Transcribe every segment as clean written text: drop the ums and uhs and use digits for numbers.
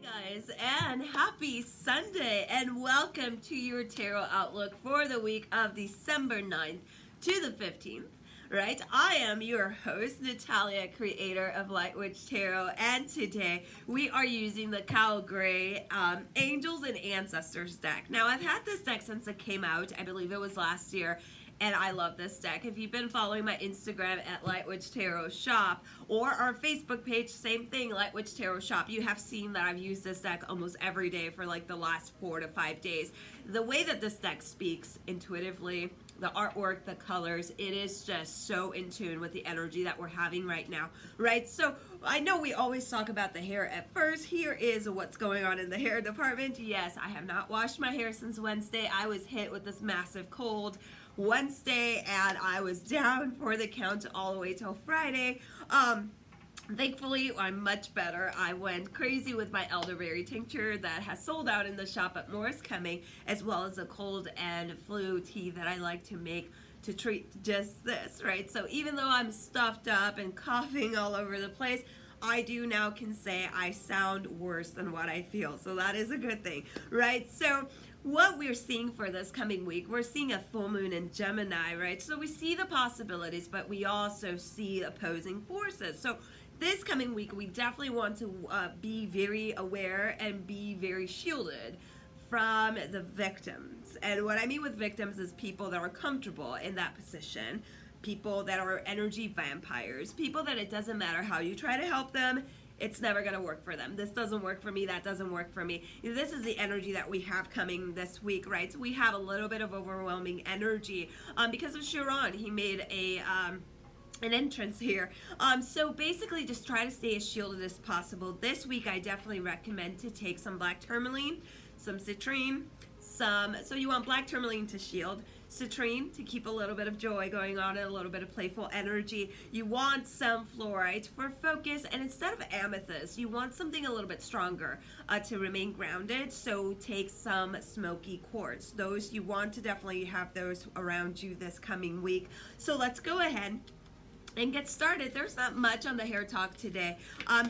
guys, and happy Sunday, and welcome to your tarot outlook for the week of December 9th to the 15th. Right? I am your host, Natalia, creator of Light Witch Tarot, and today we are using the Cowl Gray Angels and Ancestors deck. Now, I've had this deck since it came out. I believe it was last year. And I love this deck. If you've been following my Instagram at Light Witch Tarot Shop or our Facebook page, same thing, Light Witch Tarot Shop, you have seen that I've used this deck almost every day for like the last 4 to 5 days. The way that this deck speaks intuitively, the artwork, the colors, it is just so in tune with the energy that we're having right now, right? So I know we always talk about the hair at first. Here is what's going on in the hair department. Yes, I have not washed my hair since Wednesday. I was hit with this massive cold Wednesday and I was down for the count all the way till Friday. Thankfully, I'm much better. I went crazy with my elderberry tincture that has sold out in the shop at More Is Coming, as well as a cold and flu tea that I like to make to treat just this, right? So even though I'm stuffed up and coughing all over the place, I do now can say I sound worse than what I feel. So that is a good thing, right? So what we're seeing for this coming week, we're seeing a full moon in Gemini, right? So we see the possibilities, but we also see opposing forces. So this coming week, we definitely want to be very aware and be very shielded from the victims. And what I mean with victims is people that are comfortable in that position, people that are energy vampires, people that it doesn't matter how you try to help them, it's never going to work for them. This doesn't work for me, that doesn't work for me. This is the energy that we have coming this week, right? So we have a little bit of overwhelming energy because of Chiron. He made an entrance here. So basically just try to stay as shielded as possible. This week I definitely recommend to take some black tourmaline, some citrine, so you want black tourmaline to shield, citrine to keep a little bit of joy going on and a little bit of playful energy. You want some fluorite for focus, and instead of amethyst, you want something a little bit stronger to remain grounded. So take some smoky quartz. Those you want to definitely have those around you this coming week. So let's go ahead and get started. There's not much on the hair talk today.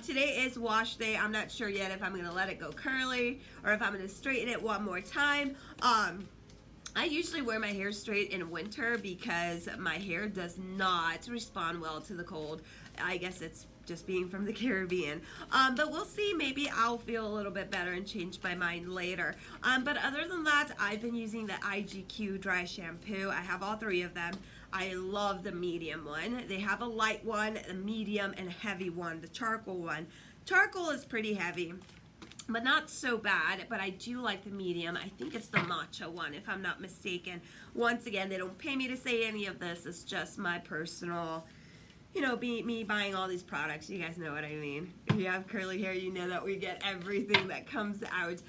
Today is wash day. I'm not sure yet if I'm gonna let it go curly or if I'm gonna straighten it one more time. I usually wear my hair straight in winter because my hair does not respond well to the cold. I guess it's just being from the Caribbean. But we'll see, maybe I'll feel a little bit better and change my mind later. But other than that, I've been using the IGQ dry shampoo. I have all 3 of them. I love the medium one. They have a light one, a medium, and a heavy one, the charcoal one. Charcoal is pretty heavy, but not so bad, but I do like the medium. I think it's the matcha one, if I'm not mistaken. Once again, they don't pay me to say any of this. It's just my personal, you know, me buying all these products. You guys know what I mean. If you have curly hair, you know that we get everything that comes out.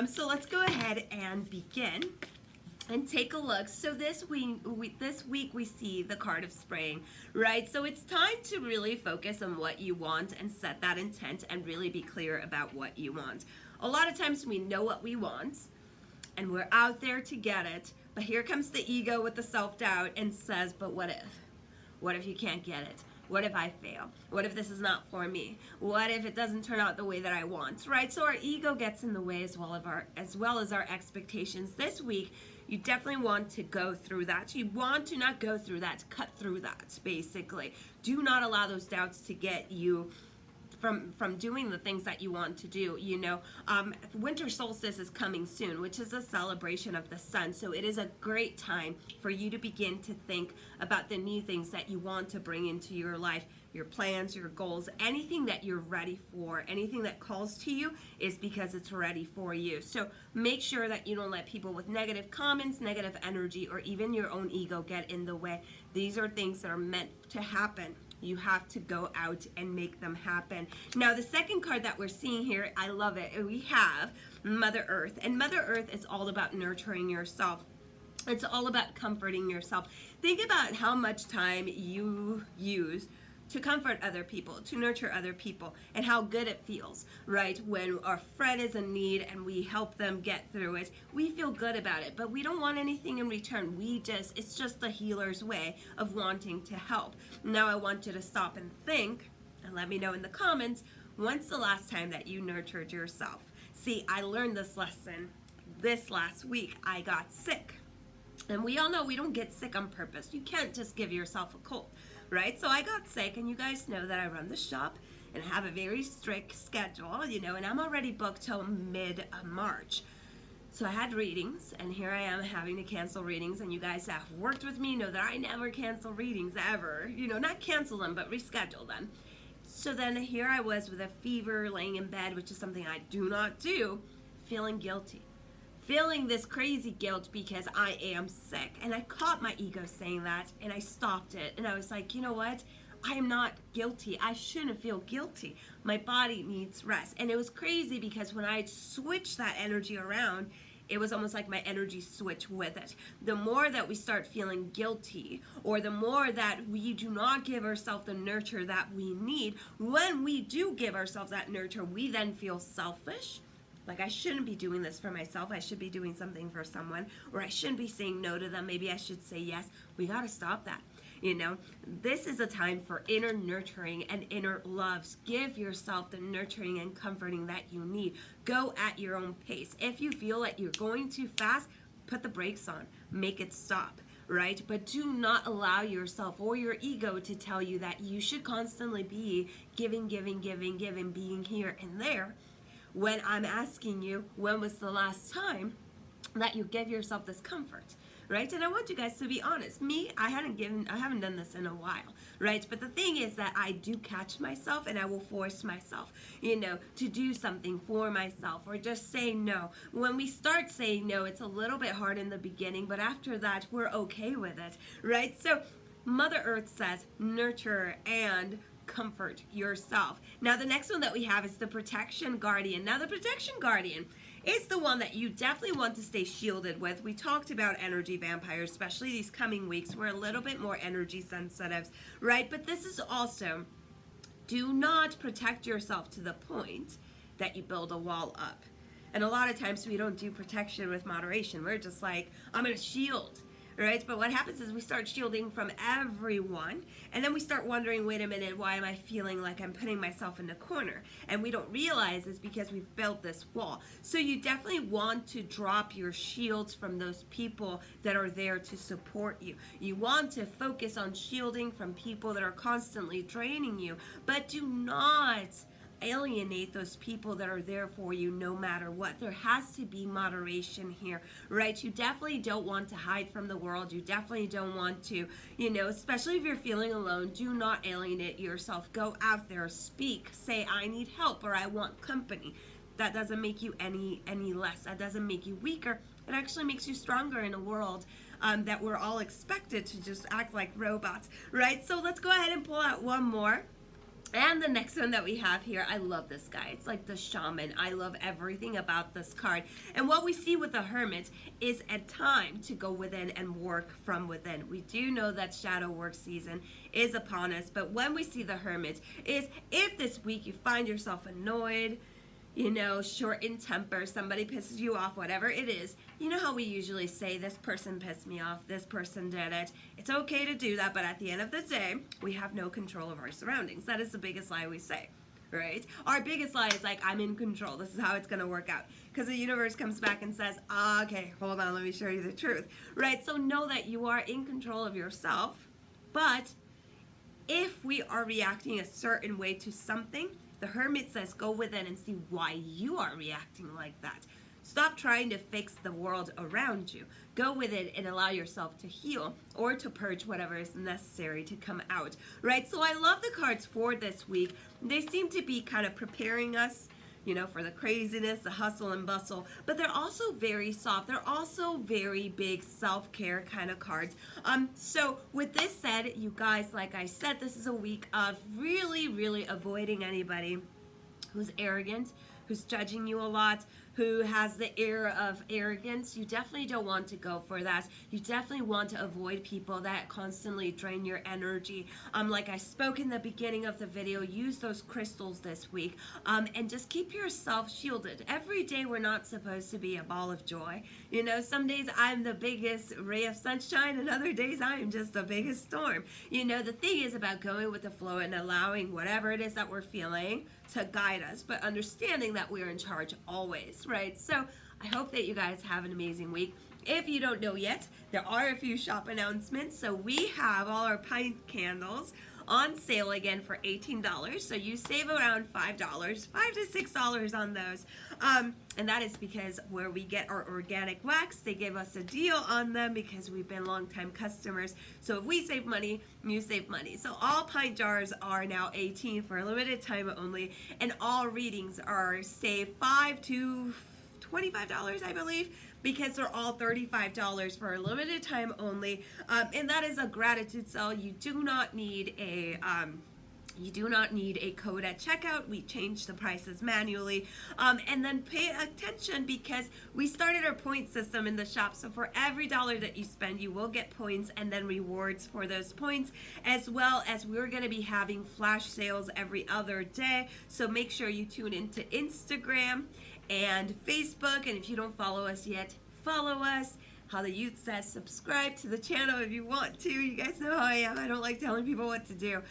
So let's go ahead and begin and take a look. So this week we see the card of spring, right? So it's time to really focus on what you want and set that intent and really be clear about what you want. A lot of times we know what we want and we're out there to get it, but here comes the ego with the self-doubt and says, but what if? What if you can't get it? What if I fail? What if this is not for me? What if it doesn't turn out the way that I want, right? So our ego gets in the way as well as our expectations. This week, you definitely want to go through that. You want to not go through that, cut through that, basically. Do not allow those doubts to get you from doing the things that you want to do. You know, winter solstice is coming soon, which is a celebration of the sun. So it is a great time for you to begin to think about the new things that you want to bring into your life, your plans, your goals, anything that you're ready for, anything that calls to you is because it's ready for you. So make sure that you don't let people with negative comments, negative energy, or even your own ego get in the way. These are things that are meant to happen. You have to go out and make them happen. Now, the second card that we're seeing here, I love it. We have Mother Earth. And Mother Earth is all about nurturing yourself. It's all about comforting yourself. Think about how much time you use to comfort other people, to nurture other people, and how good it feels, right? When our friend is in need and we help them get through it, we feel good about it, but we don't want anything in return. It's just the healer's way of wanting to help. Now I want you to stop and think, and let me know in the comments, when's the last time that you nurtured yourself? See, I learned this lesson this last week. I got sick. And we all know we don't get sick on purpose. You can't just give yourself a cold, right? So I got sick, and you guys know that I run the shop and have a very strict schedule, you know, and I'm already booked till mid-March. So I had readings, and here I am having to cancel readings, and you guys that have worked with me know that I never cancel readings ever. You know, not cancel them, but reschedule them. So then here I was with a fever, laying in bed, which is something I do not do, feeling guilty. Feeling this crazy guilt because I am sick. And I caught my ego saying that, and I stopped it. And I was like, you know what? I am not guilty. I shouldn't feel guilty. My body needs rest. And it was crazy because when I switched that energy around, it was almost like my energy switched with it. The more that we start feeling guilty, or the more that we do not give ourselves the nurture that we need, when we do give ourselves that nurture, we then feel selfish. Like, I shouldn't be doing this for myself. I should be doing something for someone. Or I shouldn't be saying no to them. Maybe I should say yes. We got to stop that. You know, this is a time for inner nurturing and inner loves. Give yourself the nurturing and comforting that you need. Go at your own pace. If you feel like you're going too fast, put the brakes on. Make it stop, right? But do not allow yourself or your ego to tell you that you should constantly be giving, being here and there. When I'm asking you, when was the last time that you gave yourself this comfort, right? And I want you guys to be honest. Me, I haven't done this in a while, right? But the thing is that I do catch myself, and I will force myself, you know, to do something for myself, or just say no. When we start saying no, it's a little bit hard in the beginning, but after that, we're okay with it, right? So Mother Earth says, nurture and comfort yourself. Now, the next one that we have is the Protection Guardian. Now, the Protection Guardian is the one that you definitely want to stay shielded with. We talked about energy vampires, especially these coming weeks. We're a little bit more energy sensitive, right? But this is also, do not protect yourself to the point that you build a wall up. And a lot of times we don't do protection with moderation. We're just like, I'm going to shield, right? But what happens is we start shielding from everyone, and then we start wondering, wait a minute, why am I feeling like I'm putting myself in a corner? And we don't realize it's because we've built this wall. So you definitely want to drop your shields from those people that are there to support you. You want to focus on shielding from people that are constantly draining you, but do not alienate those people that are there for you no matter what. There has to be moderation here, right? You definitely don't want to hide from the world. You definitely don't want to, you know, especially if you're feeling alone, do not alienate yourself. Go out there, speak, say, I need help, or I want company. That doesn't make you any less. That doesn't make you weaker. It actually makes you stronger in a world that we're all expected to just act like robots, right? So let's go ahead and pull out one more. And the next one that we have here, I love this guy. It's like the shaman. I love everything about this card. And what we see with the Hermit is a time to go within and work from within. We do know that shadow work season is upon us, but when we see the Hermit is if this week you find yourself annoyed, you know, short in temper, somebody pisses you off, whatever it is, you know how we usually say, this person pissed me off, this person did it. It's okay to do that, but at the end of the day, we have no control of our surroundings. That is the biggest lie we say, right? Our biggest lie is like, I'm in control. This is how it's going to work out. Because the universe comes back and says, okay, hold on, let me show you the truth, right? So know that you are in control of yourself, but if we are reacting a certain way to something, the Hermit says go within and see why you are reacting like that. Stop trying to fix the world around you. Go with it and allow yourself to heal or to purge whatever is necessary to come out, right? So I love the cards for this week. They seem to be kind of preparing us, you know, for the craziness, the hustle and bustle, but they're also very soft. They're also very big self-care kind of cards. So with this said, you guys, like I said, this is a week of really, really avoiding anybody who's arrogant, who's judging you a lot, who has the air of arrogance, you definitely don't want to go for that. You definitely want to avoid people that constantly drain your energy. Like I spoke in the beginning of the video, use those crystals this week, and just keep yourself shielded. Every day we're not supposed to be a ball of joy. You know, some days I'm the biggest ray of sunshine, and other days I am just the biggest storm. You know, the thing is about going with the flow and allowing whatever it is that we're feeling to guide us, but understanding that we're in charge always, right? So I hope that you guys have an amazing week. If you don't know yet, there are a few shop announcements. So we have all our pint candles on sale again for $18. So you save around $5, $5 to $6 on those. And that is because where we get our organic wax, they give us a deal on them because we've been longtime customers. So if we save money, you save money. So all pint jars are now $18 for a limited time only, and all readings are save $5 to $25, I believe, because they're all $35 for a limited time only. And that is a gratitude sale. You do not need a code at checkout. We changed the prices manually. And then pay attention because we started our point system in the shop. So for every dollar that you spend, you will get points and then rewards for those points, as well as we're going to be having flash sales every other day. So make sure you tune into Instagram and Facebook. And if you don't follow us yet, follow us. How the Youth says, subscribe to the channel if you want to. You guys know how I am. I don't like telling people what to do.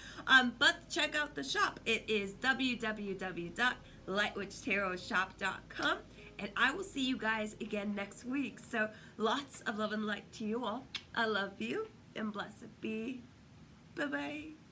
But check out the shop. It is www.lightwitchtarotshop.com. And I will see you guys again next week. So lots of love and light to you all. I love you and blessed be. Bye-bye.